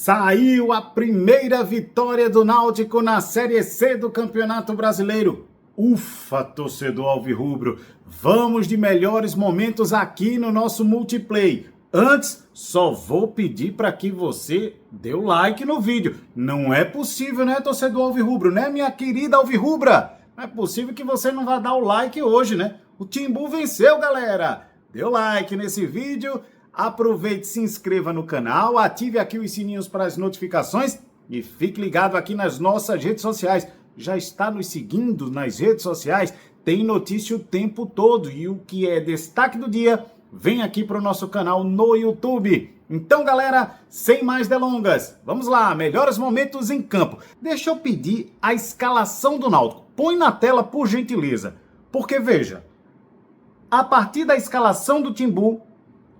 Saiu a primeira vitória do Náutico na Série C do Campeonato Brasileiro. Ufa, torcedor alvirrubro, vamos de melhores momentos aqui no nosso multiplay. Antes, só vou pedir para que você dê o like no vídeo. Não é possível, né, torcedor alvirrubro, né, minha querida alvirrubra? Não é possível que você não vá dar o like hoje, né? O Timbu venceu, galera. Dê o like nesse vídeo. Aproveite, se inscreva no canal, ative aqui os sininhos para as notificações e fique ligado aqui nas nossas redes sociais. Já está nos seguindo nas redes sociais? Tem notícia o tempo todo e o que é destaque do dia vem aqui para o nosso canal no YouTube. Então, galera, sem mais delongas, vamos lá, melhores momentos em campo. Deixa eu pedir a escalação do Náutico. Põe na tela, por gentileza, porque veja, a partir da escalação do Timbu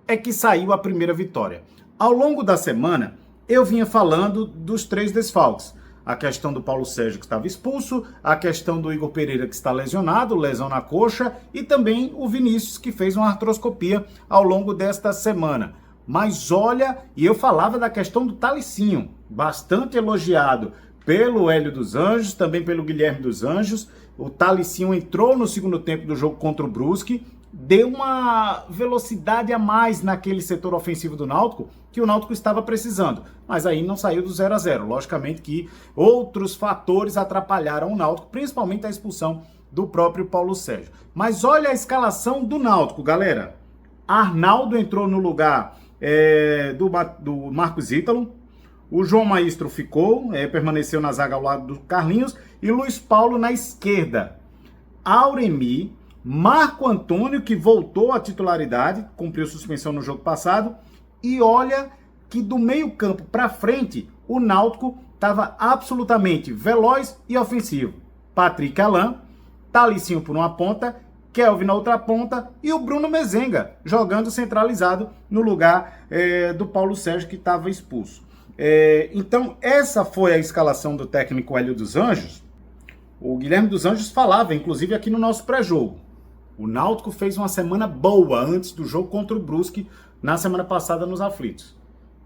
é que saiu a primeira vitória. Ao longo da semana, eu vinha falando dos 3 desfalques. A questão do Paulo Sérgio, que estava expulso, a questão do Igor Pereira, que está lesionado, lesão na coxa, e também o Vinícius, que fez uma artroscopia ao longo desta semana. Mas olha, e eu falava da questão do Talicinho, bastante elogiado pelo Hélio dos Anjos, também pelo Guilherme dos Anjos. O Talicinho entrou no segundo tempo do jogo contra o Brusque, deu uma velocidade a mais naquele setor ofensivo do Náutico, que o Náutico estava precisando. Mas aí não saiu do 0-0. Logicamente que outros fatores atrapalharam o Náutico, principalmente a expulsão do próprio Paulo Sérgio. Mas olha a escalação do Náutico, galera. Arnaldo entrou no lugar do Marcos Ítalo. O João Maestro ficou, permaneceu na zaga ao lado do Carlinhos. E Luiz Paulo na esquerda. Auremi, Marco Antônio, que voltou à titularidade, cumpriu suspensão no jogo passado, e olha que do meio campo para frente, o Náutico estava absolutamente veloz e ofensivo. Patrick Alain, Talicinho por uma ponta, Kelvin na outra ponta e o Bruno Mezenga jogando centralizado no lugar do Paulo Sérgio, que estava expulso. Então essa foi a escalação do técnico Hélio dos Anjos. O Guilherme dos Anjos falava, inclusive aqui no nosso pré-jogo. O Náutico fez uma semana boa antes do jogo contra o Brusque, na semana passada nos aflitos.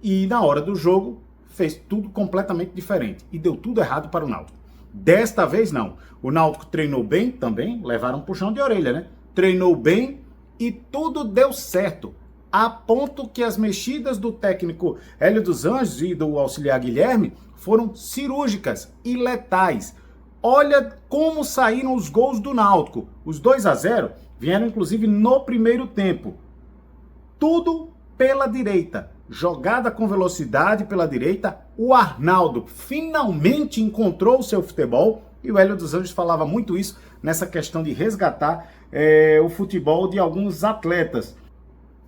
E na hora do jogo, fez tudo completamente diferente. E deu tudo errado para o Náutico. Desta vez, não. O Náutico treinou bem também, levaram um puxão de orelha, né? Treinou bem e tudo deu certo. A ponto que as mexidas do técnico Hélio dos Anjos e do auxiliar Guilherme foram cirúrgicas e letais. Olha como saíram os gols do Náutico. Os 2-0 vieram, inclusive, no primeiro tempo. Tudo pela direita. Jogada com velocidade pela direita. O Arnaldo finalmente encontrou o seu futebol. E o Hélio dos Anjos falava muito isso nessa questão de resgatar o futebol de alguns atletas.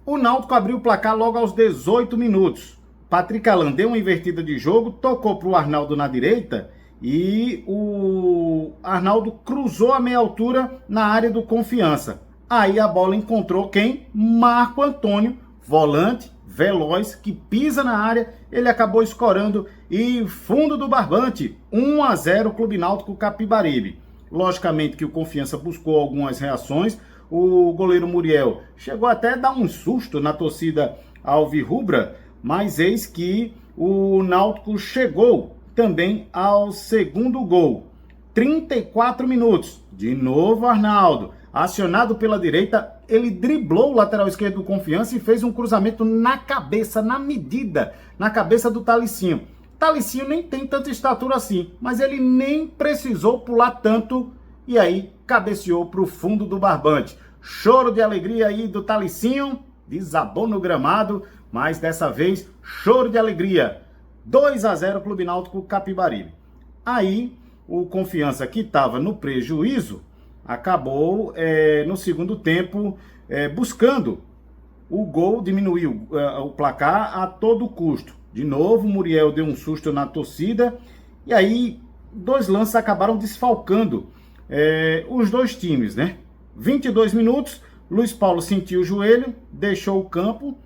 O Náutico abriu o placar logo aos 18 minutos. Patrick Alain deu uma invertida de jogo, tocou para o Arnaldo na direita. E o Arnaldo cruzou a meia altura na área do Confiança. Aí a bola encontrou quem? Marco Antônio, volante, veloz, que pisa na área. Ele acabou escorando e fundo do barbante, 1-0 Clube Náutico Capibaribe. Logicamente que o Confiança buscou algumas reações. O goleiro Muriel chegou até a dar um susto na torcida alvirrubra, mas eis que o Náutico chegou também ao segundo gol. 34 minutos. De novo Arnaldo. Acionado pela direita, ele driblou o lateral esquerdo do Confiança e fez um cruzamento na cabeça, na medida, na cabeça do Talicinho. Talicinho nem tem tanta estatura assim, mas ele nem precisou pular tanto e aí cabeceou para o fundo do barbante. Choro de alegria aí do Talicinho, desabou no gramado, mas dessa vez choro de alegria. 2-0 Clube Náutico Capibaribe. Aí o Confiança, que estava no prejuízo, acabou no segundo tempo buscando o gol, diminuiu o placar a todo custo. De novo, o Muriel deu um susto na torcida e aí 2 lances acabaram desfalcando os 2 times, né? 22 minutos, Luiz Paulo sentiu o joelho, deixou o campo,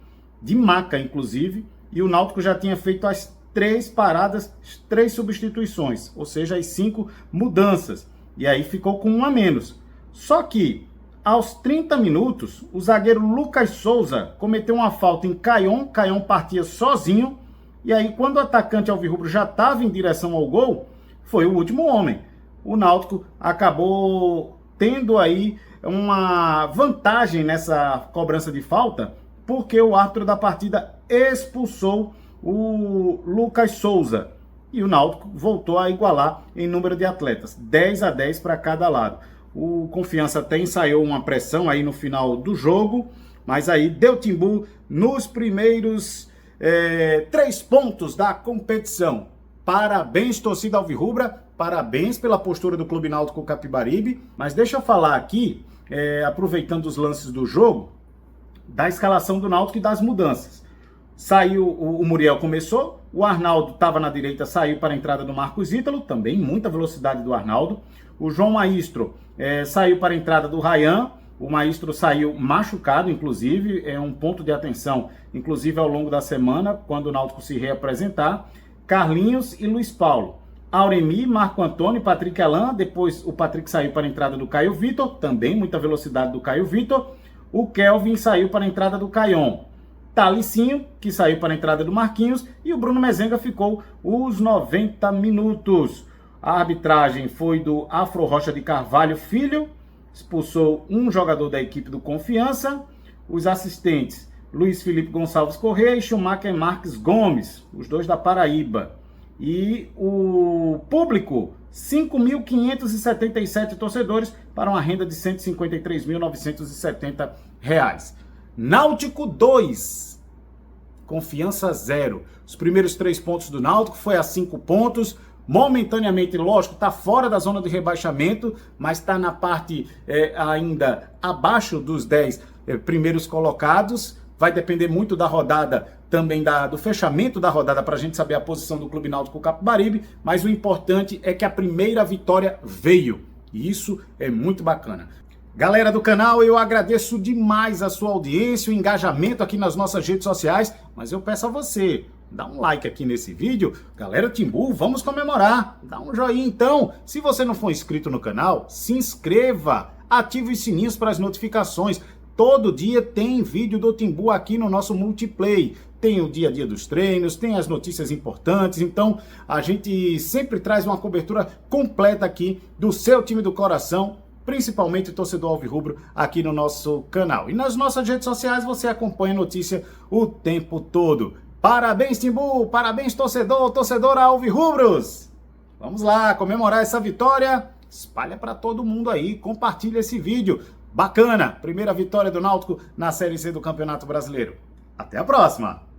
de maca inclusive, e o Náutico já tinha feito as 3 paradas, 3 substituições, ou seja, as 5 mudanças. E aí ficou com 1 a menos. Só que, aos 30 minutos, o zagueiro Lucas Souza cometeu uma falta em Caion. Caion partia sozinho E aí, quando o atacante alvirrubro já estava em direção ao gol, foi o último homem. O Náutico acabou tendo aí uma vantagem nessa cobrança de falta, porque o árbitro da partida expulsou o Lucas Souza. E o Náutico voltou a igualar em número de atletas, 10-10 para cada lado. O Confiança até ensaiou uma pressão aí no final do jogo, mas aí deu timbu nos primeiros 3 pontos da competição. Parabéns, torcida alvirrubra, parabéns pela postura do Clube Náutico Capibaribe, mas deixa eu falar aqui, aproveitando os lances do jogo, da escalação do Náutico e das mudanças. Saiu, o Muriel começou, o Arnaldo estava na direita, saiu para a entrada do Marcos Ítalo, também muita velocidade do Arnaldo. O João Maestro saiu para a entrada do Ryan, o Maestro saiu machucado, inclusive, é um ponto de atenção, inclusive ao longo da semana, quando o Náutico se reapresentar. Carlinhos e Luiz Paulo. Auremi, Marco Antônio, Patrick Alain, depois o Patrick saiu para a entrada do Caio Vitor, também muita velocidade do Caio Vitor. O Kelvin saiu para a entrada do Caion. Talicinho, que saiu para a entrada do Marquinhos, e o Bruno Mezenga ficou os 90 minutos. A arbitragem foi do Afro Rocha de Carvalho Filho, expulsou um jogador da equipe do Confiança. Os assistentes, Luiz Felipe Gonçalves Corrêa e Schumacher Marques Gomes, os dois da Paraíba. E o público, 5.577 torcedores para uma renda de R$ 153.970. Náutico 2, Confiança 0. Os primeiros 3 pontos do Náutico foi a 5 pontos. Momentaneamente, lógico, está fora da zona de rebaixamento, mas está na parte ainda abaixo dos 10 primeiros colocados. Vai depender muito da rodada, também do fechamento da rodada, para a gente saber a posição do Clube Náutico Capibaribe, mas o importante é que a primeira vitória veio, e isso é muito bacana. Galera do canal, eu agradeço demais a sua audiência, o engajamento aqui nas nossas redes sociais, mas eu peço a você, dá um like aqui nesse vídeo. Galera Timbu, vamos comemorar, dá um joinha então. Se você não for inscrito no canal, se inscreva, ative os sininhos para as notificações. Todo dia tem vídeo do Timbu aqui no nosso Multiplay. Tem o dia a dia dos treinos, tem as notícias importantes, então a gente sempre traz uma cobertura completa aqui do seu time do coração, principalmente o torcedor alvirrubro aqui no nosso canal. E nas nossas redes sociais você acompanha a notícia o tempo todo. Parabéns, Timbu! Parabéns, torcedora alvirrubros! Vamos lá, comemorar essa vitória. Espalha para todo mundo aí, compartilha esse vídeo. Bacana! Primeira vitória do Náutico na Série C do Campeonato Brasileiro. Até a próxima!